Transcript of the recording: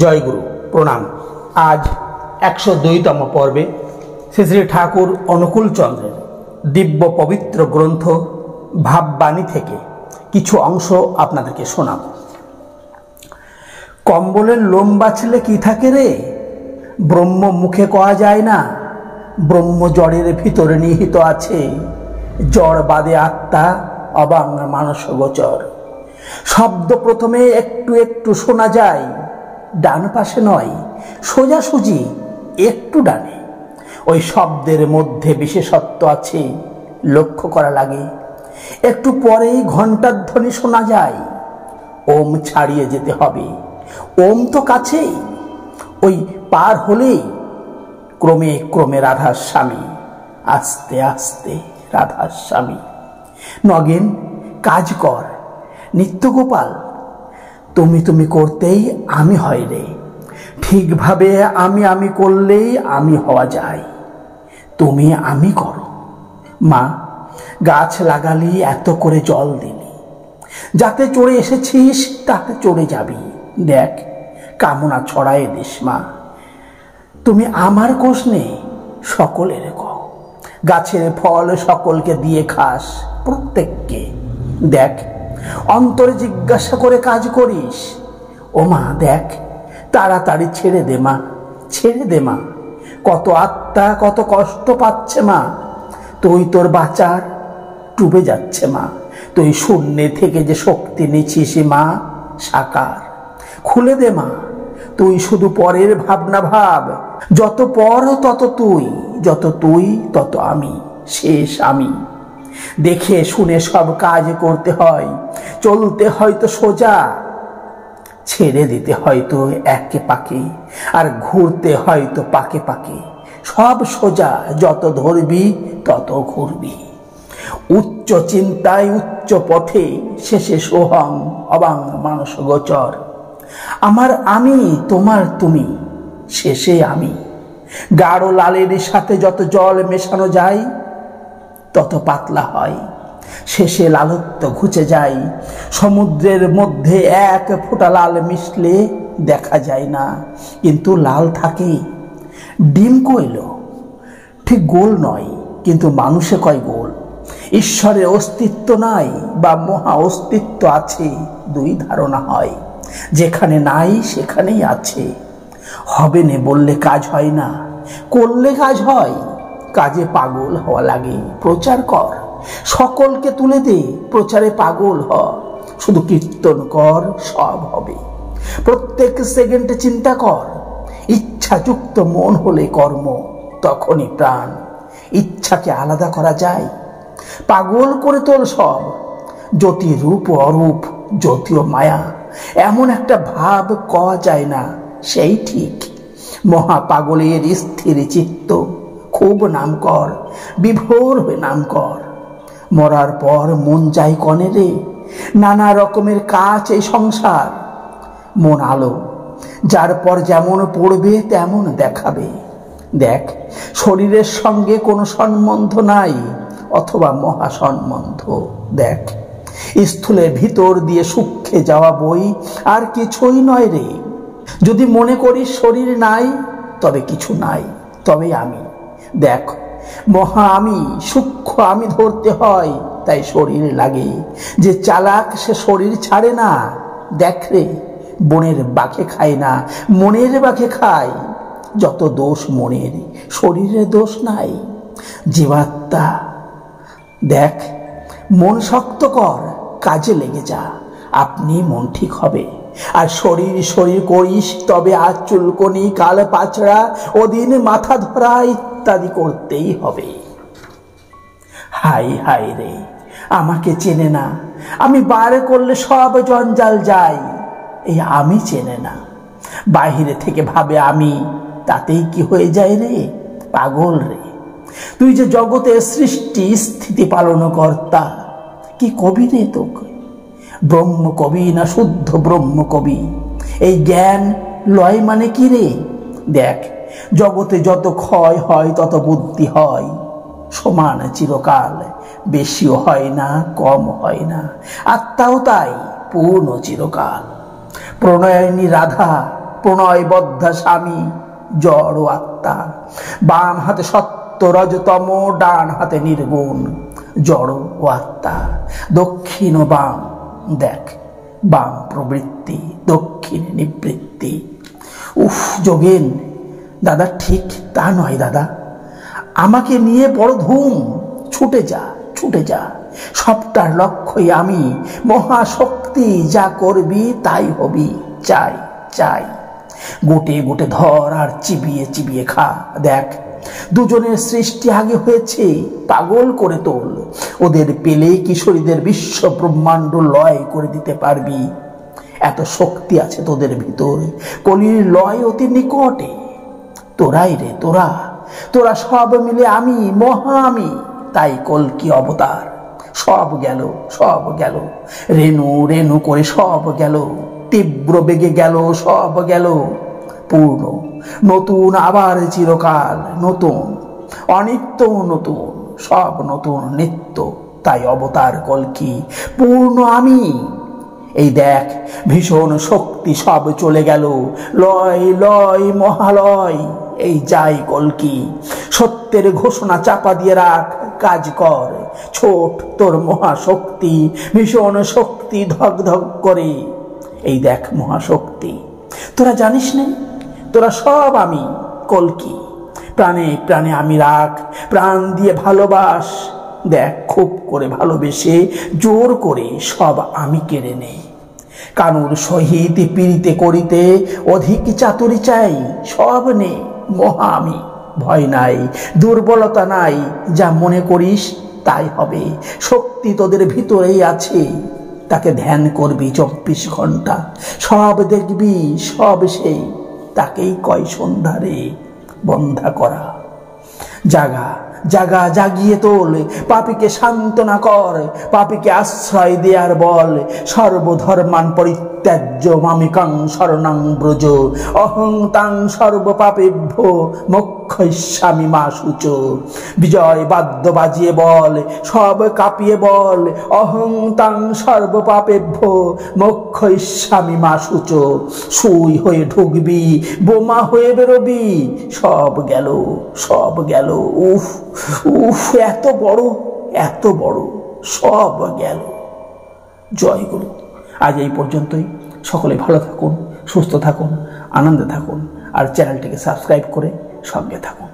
জয়গুরু প্রণাম। আজ 102তম পর্বে শ্রী শ্রী ঠাকুর অনুকূল চন্দ্রের দিব্য পবিত্র গ্রন্থ ভাববাণী থেকে কিছু অংশ আপনাদেরকে শোনাব। কম্বলের লোম বাছলে কি থাকে রে, ব্রহ্ম মুখে কওয়া যায় না। ব্রহ্ম জড়ের ভিতরে নিহিত আছে, জড় বাদে আত্মা অবাং মানস গোচর। শব্দ প্রথমে একটু একটু শোনা যায়, ডান পাশে নয়, সোজাসুজি একটু ডানে। ওই শব্দের মধ্যে বিশেষত্ব আছে, লক্ষ্য করা লাগে। একটু পরেই ঘণ্টার ধ্বনি শোনা যায়। ওম ছাড়িয়ে যেতে হবে, ওম তো কাছেই। ওই পার হলেই ক্রমে ক্রমে রাধার স্বামী, আস্তে আস্তে রাধার স্বামী। নগেন কাজ কর, নিত্যগোপাল তুমি তুমি করতেই আমি হয় রে। ঠিকভাবে আমি আমি করলেই আমি হওয়া যায়। তুমি আমি করো। মা, গাছ লাগালি, এত করে জল দিলি, যাতে চড়ে এসেছিস তাতে চড়ে যাবি। দেখ কামনা ছড়ায় দিস মা। তুমি আমার কোষ নে, সকলের কও। গাছের ফল সকলকে দিয়ে খাস, প্রত্যেককে। দেখ অন্তরে জিজ্ঞাসা করে কাজ করিস। ও মা দেখ, তাড়াতাড়ি ছেড়ে দে মা, ছেড়ে দে মা। কত আত্মা কত কষ্ট পাচ্ছে মা। তুই তোর বাঁচার ডুবে যাচ্ছে মা। তুই শূন্যে থেকে যে শক্তি নিচ্ছিস মা, সাকার। খুলে দে মা, তুই শুধু পরের ভাবনা ভাব। যত পর তত তুই, যত তুই তত আমি, শেষ আমি। দেখে শুনে সব কাজ করতে হয়, চলতে হয়তো সোজা, ছেড়ে দিতে হয়তো একে পাকে, আর ঘুরতে হয়তো পাকে পাকে। সব সোজা, যত ধরবি তত ঘুরবি। উচ্চ চিন্তায় উচ্চ পথে, শেষে সোহং অবাং মানস গোচর। আমার আমি, তোমার তুমি, শেষে আমি। গাঢ় লালের সাথে যত জল মেশানো যায় তত পাতলা হয়, শেষে লালত্ব ঘুচে যায়। সমুদ্রের মধ্যে এক ফোঁটা লাল মিশলে দেখা যায় না, কিন্তু লাল থাকে। ডিম কইল ঠিক গোল নয়, কিন্তু মানুষে কয় গোল। ঈশ্বরের অস্তিত্ব নাই বা মহা অস্তিত্ব আছে, দুই ধারণা হয়। যেখানে নাই সেখানেই আছে। হবে না বললে কাজ হয় না, করলে কাজ হয়। কাজে পাগল হওয়া লাগে, প্রচার কর, সকলকে তুলে দে, প্রচারে পাগল হ। শুধু কীর্তন কর, সব হবে। প্রত্যেক সেকেন্ডে চিন্তা কর, ইচ্ছাযুক্ত মন হলে কর্ম, তখনই প্রাণ। ইচ্ছাকে আলাদা করা যায়? পাগল করে তোল সব। জ্যোতি রূপ অরূপ, জ্যোতি ও মায়া, এমন একটা ভাব কওয়া যায় না, সেই ঠিক। মহা পাগলের স্থির চিত্ত, খুব নাম কর, বিভোর হয়ে নাম কর। মরার পর মন যায় কনে রে? নানা রকমের কাজ এই সংসার। মন আলো, যার পর যেমন পড়বে তেমন দেখাবে। দেখ শরীরের সঙ্গে কোনো সম্বন্ধ নাই, অথবা মহা সম্বন্ধ। দেখ স্থূলের ভিতর দিয়ে সূক্ষ্মে যাওয়া বই, আর কিছুই নয় রে। যদি মনে করিস শরীর নাই, তবে কিছু নাই, তবে আমি। দেখ মহা আমি, সূক্ষ্ম আমি ধরতে হয়, তাই শরীর লাগে। যে চালাক সে শরীর ছাড়ে না। দেখ রে, বনের বাঘে খায় না, মনের বাঘে খায়। যত দোষ মনের, শরীরে দোষ নাই। জীবাত্মা দেখ, মন শক্ত কর, কাজে লেগে যা, আপনি মন ঠিক হবে। আর শরীর শরীর করিস, তবে আজ চুলকনি, কাল পাচড়া, ওদিন মাথা ধরা ইত্যাদি করতেই হবে। হাই হাই রে, আমাকে চেনে না। আমি বার করলে সব জঞ্জাল যায়, এই আমি চেনে না। বাহিরে থেকে ভাবে আমি, তাতেই কি হয়ে যায় রে? পাগল রে। তুই যে জগতের সৃষ্টি স্থিতি পালন কর্তা, কি কবি রে তোকে? ব্রহ্ম কবি না শুদ্ধ ব্রহ্ম কবি? এই জ্ঞান লয় মানে কি রে? দেখ জগতে যত ক্ষয় হয় তত বুদ্ধি হয়, সমান চিরকাল। বেশিও হয় না, কম হয় না। আত্মাও তাই, পূর্ণ চিরকাল। প্রণয়িনী রাধা প্রণয়বদ্ধ স্বামী জড় ও আত্মা। বাম হাতে সত্য রজতম, ডান হাতে নির্গুণ জড় ও আত্মা। দক্ষিণ ও বাম দেখ, বাম প্রবৃত্তি, দক্ষিণ নিবৃত্তি। উফ যোগেন, দাদা ঠিক তা নয় দাদা, আমাকে নিয়ে বড় ধুম, ছুটে যা ছুটে যা, সবটার লক্ষ্যই আমি, মহাশক্তি, যা করবি তাই হবি, চাই চাই। গোটে গোটে ধর আর চিবিয়ে চিবিয়ে খা, দেখ দুজনের সৃষ্টি আগে হয়েছে, পাগল করে তোল। ওদের পেলে কিশোরীদের বিশ্ব ব্রহ্মাণ্ড লয় করে দিতে পারবি, এত শক্তি আছে তোদের ভিতর, কলির লয় অতি নিকটে। তোরাই রে তোরা, তোরা সব মিলে আমি, মহা আমি, তাই কল্কি অবতার। সব গেল সব গেল, রেণু রেণু করে সব গেল, তীব্র বেগে গেল সব গেল। পূর্ণ নতুন, আবার চিরকাল নতুন, অনিত্য নতুন, সব নতুন নিত্য, তাই অবতার কল্কি, পূর্ণ আমি। এই দেখ ভীষণ শক্তি সব চলে গেল, লয় লয় মহালয়, এই যাই কল্কি। সত্যের ঘোষণা চাপা দিয়ে রাখ, কাজ কর, ছোট তোর মহাশক্তি, ভীষণ শক্তি ধক ধক করে। এই দেখ মহাশক্তি, তোরা জানিস না, তোরা সব আমি কল্কি। প্রাণে প্রাণে আমি রাখ, প্রাণ দিয়ে ভালোবাস। দেখ খুব করে ভালোবেসে জোর করে সব আমি কেড়ে নে। কানুর সহিত পীড়িতে করিতে অধিক চাতুরি চাই, সব নে মহা আমি, ভয় নাই, দুর্বলতা নাই, যা মনে করিস তাই হবে। শক্তি তোদের ভিতরেই আছে, তাকে ধ্যান করবি 24 ঘন্টা, সব দেখবি সব সেই, তাকেই কয় সন্ধ্যারে বন্ধা করা। জাগা জাগা, জাগিয়ে তোল, পাপীকে সান্ত্বনা কর, পাপীকে আশ্রয় দেয়ার বল। সর্বধর্মান পরিত্যাজ্য মামিকাং শরণাং ব্রজ, অহং তাং সর্বপাপেভ্য মোক্ষয়িষ্যামি মা শুচ। বিজয় বাদ্য বাজিয়ে বল, সব কাঁপিয়ে বল, অহং তাং সর্বপাপেভ্য মোক্ষয়িষ্যামি মা শুচ। সুই হয়ে ঢুকবি, বোমা হয়ে বেরোবি, সব গেল সব গেল। উফ উফ, এত বড় এত বড়, সব গেল। জয় গুরু। আজ এই পর্যন্তই। সকলে ভালো থাকুন, সুস্থ থাকুন, আনন্দে থাকুন, আর চ্যানেলটিকে সাবস্ক্রাইব করে সঙ্গে থাকুন।